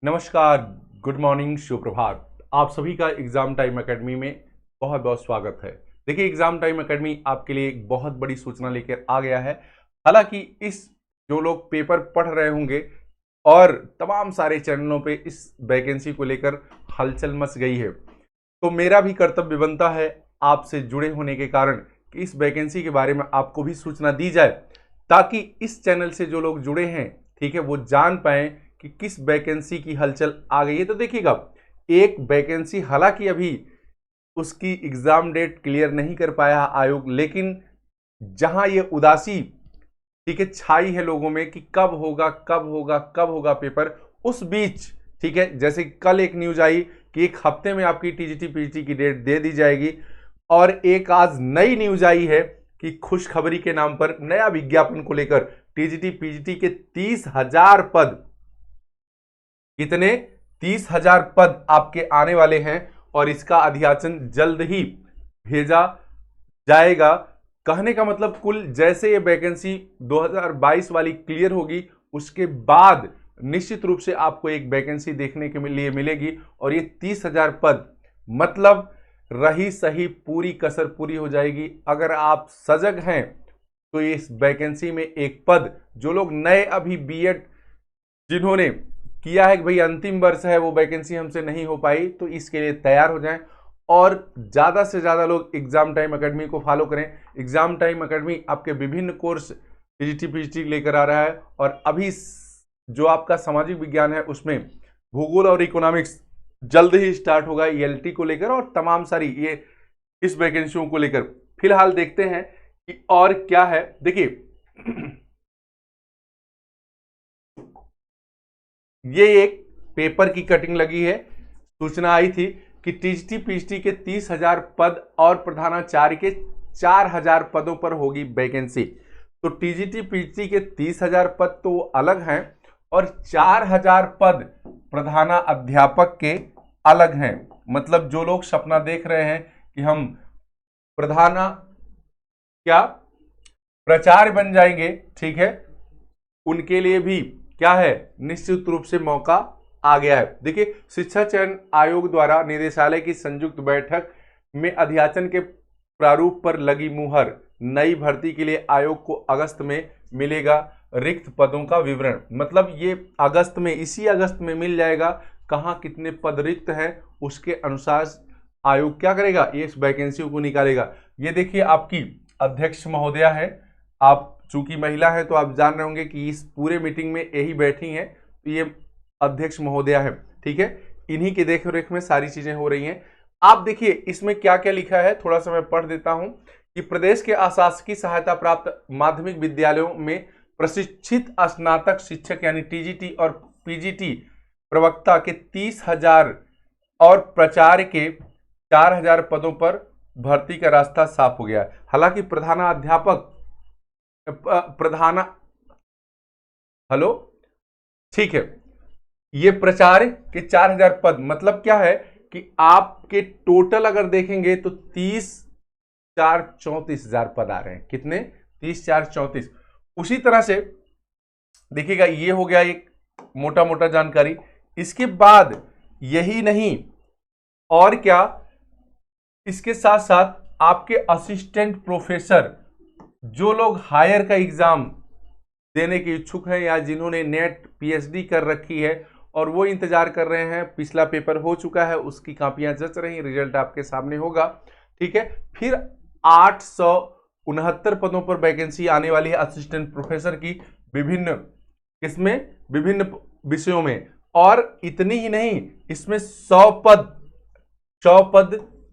नमस्कार, good morning, शुभ प्रभात। आप सभी का एग्जाम टाइम एकेडमी में बहुत बहुत स्वागत है। देखिए, एग्जाम टाइम एकेडमी आपके लिए एक बहुत बड़ी सूचना लेकर आ गया है। हालांकि इस जो लोग पेपर पढ़ रहे होंगे और तमाम सारे चैनलों पे इस वैकेंसी को लेकर हलचल मच गई है, तो मेरा भी कर्तव्य बनता है आपसे जुड़े होने के कारण कि इस वैकेंसी के बारे में आपको भी सूचना दी जाए, ताकि इस चैनल से जो लोग जुड़े हैं, ठीक है, वो जान पाए कि किस वैकेंसी की हलचल आ गई है। तो देखिएगा, एक वैकेंसी हालांकि अभी उसकी एग्जाम डेट क्लियर नहीं कर पाया आयोग, लेकिन जहां ये उदासी, ठीक है, छाई है लोगों में कि कब होगा कब होगा कब होगा पेपर, उस बीच, ठीक है, जैसे कल एक न्यूज आई कि एक हफ्ते में आपकी टीजीटी पीजीटी की डेट दे दी जाएगी, और एक आज नई न्यूज आई है कि खुशखबरी के नाम पर नया विज्ञापन को लेकर टीजीटी पीजीटी के 30,000 पद, कितने, 30,000 पद आपके आने वाले हैं और इसका अधियाचन जल्द ही भेजा जाएगा। कहने का मतलब, कुल जैसे ये वैकेंसी 2022 वाली क्लियर होगी, उसके बाद निश्चित रूप से आपको एक वैकेंसी देखने के लिए मिलेगी, और ये 30,000 पद मतलब रही सही पूरी कसर पूरी हो जाएगी। अगर आप सजग हैं तो इस वैकेंसी में एक पद, जो लोग नए अभी बीएड जिन्होंने किया है कि भाई अंतिम वर्ष है, वो वैकेंसी हमसे नहीं हो पाई, तो इसके लिए तैयार हो जाएं और ज़्यादा से ज़्यादा लोग एग्जाम टाइम एकेडमी को फॉलो करें। एग्जाम टाइम एकेडमी आपके विभिन्न कोर्स टीजीटी पीजीटी लेकर आ रहा है, और अभी जो आपका सामाजिक विज्ञान है उसमें भूगोल और इकोनॉमिक्स जल्द ही स्टार्ट होगा ईएलटी को लेकर, और तमाम सारी ये इस वैकेंसियों को लेकर। फिलहाल देखते हैं कि और क्या है। देखिए, ये एक पेपर की कटिंग लगी है। सूचना आई थी कि टीजीटी पीजीटी के 30,000 पद और प्रधानाचार्य के 4,000 पदों पर होगी वैकेंसी। तो टीजीटी पीजीटी के 30,000 पद तो अलग हैं, और 4,000 पद प्रधाना अध्यापक के अलग हैं। मतलब जो लोग सपना देख रहे हैं कि हम प्रधाना क्या प्राचार्य बन जाएंगे, ठीक है, उनके लिए भी क्या है, निश्चित रूप से मौका आ गया है। देखिए, शिक्षा चयन आयोग द्वारा निदेशालय की संयुक्त बैठक में अधियाचन के प्रारूप पर लगी मुहर। नई भर्ती के लिए आयोग को अगस्त में मिलेगा रिक्त पदों का विवरण। मतलब ये अगस्त में, इसी अगस्त में मिल जाएगा कहां कितने पद रिक्त हैं, उसके अनुसार आयोग क्या करेगा, ये इस वैकेंसी को निकालेगा। ये देखिए, आपकी अध्यक्ष महोदया है। आप चूंकि महिला है तो आप जान रहे होंगे कि इस पूरे मीटिंग में यही बैठी हैं, तो ये अध्यक्ष महोदया है, ठीक है। इन्हीं की देखरेख में सारी चीजें हो रही हैं। आप देखिए इसमें क्या क्या लिखा है, थोड़ा सा मैं पढ़ देता हूं कि प्रदेश के अशासकीय सहायता प्राप्त माध्यमिक विद्यालयों में प्रशिक्षित स्नातक शिक्षक यानी टीजीटी और पीजीटी प्रवक्ता के 30,000 और प्राचार्य के 4,000 पदों पर भर्ती का रास्ता साफ हो गया। हालांकि प्रधानाध्यापक प्रधाना हेलो, ठीक है, ये प्राचार्य के 4,000 पद मतलब क्या है कि आपके टोटल अगर देखेंगे तो 30,434,000 पद आ रहे हैं। कितने, 30,434। उसी तरह से देखिएगा, ये हो गया एक मोटा मोटा जानकारी। इसके बाद यही नहीं, और क्या, इसके साथ साथ आपके असिस्टेंट प्रोफेसर, जो लोग हायर का एग्जाम देने के इच्छुक हैं या जिन्होंने नेट पीएचडी कर रखी है और वो इंतजार कर रहे हैं, पिछला पेपर हो चुका है, उसकी कॉपियां जच रही, रिजल्ट आपके सामने होगा, ठीक है। फिर 869 पदों पर वैकेंसी आने वाली है असिस्टेंट प्रोफेसर की, विभिन्न किसमें, विभिन्न विषयों में। और इतनी ही नहीं, इसमें 100 पद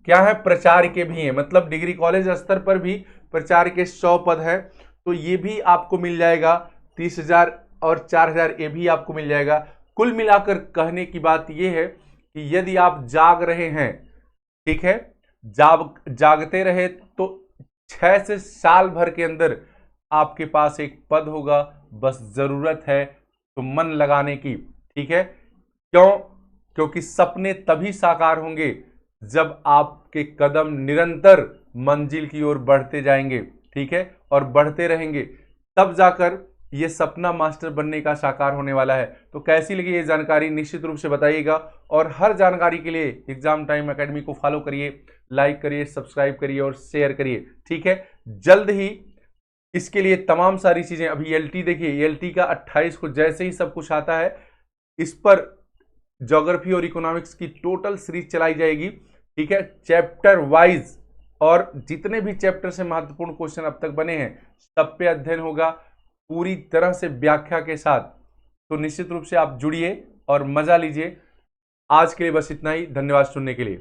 क्या है, प्रचार के भी हैं। मतलब डिग्री कॉलेज स्तर पर भी प्रचार के 100 पद हैं, तो ये भी आपको मिल जाएगा। 30,000 और 4,000 ये भी आपको मिल जाएगा। कुल मिलाकर कहने की बात यह है कि यदि आप जाग रहे हैं, ठीक है, जागते रहे, तो 6 से साल भर के अंदर आपके पास एक पद होगा। बस जरूरत है तो मन लगाने की, ठीक है। क्यों, क्योंकि सपने तभी साकार होंगे जब आपके कदम निरंतर मंजिल की ओर बढ़ते जाएंगे, ठीक है, और बढ़ते रहेंगे, तब जाकर ये सपना मास्टर बनने का साकार होने वाला है। तो कैसी लगी ये जानकारी निश्चित रूप से बताइएगा, और हर जानकारी के लिए एग्जाम टाइम एकेडमी को फॉलो करिए, लाइक करिए, सब्सक्राइब करिए और शेयर करिए। ठीक है, जल्द ही इसके लिए तमाम सारी चीजें, अभी एलटी देखिए, एलटी का 28 को जैसे ही सब कुछ आता है इस पर ज्योग्राफी और इकोनॉमिक्स की टोटल सीरीज चलाई जाएगी। ठीक है, चैप्टर वाइज, और जितने भी चैप्टर से महत्वपूर्ण क्वेश्चन अब तक बने हैं सब पे अध्ययन होगा पूरी तरह से व्याख्या के साथ। तो निश्चित रूप से आप जुड़िए और मजा लीजिए। आज के लिए बस इतना ही, धन्यवाद सुनने के लिए।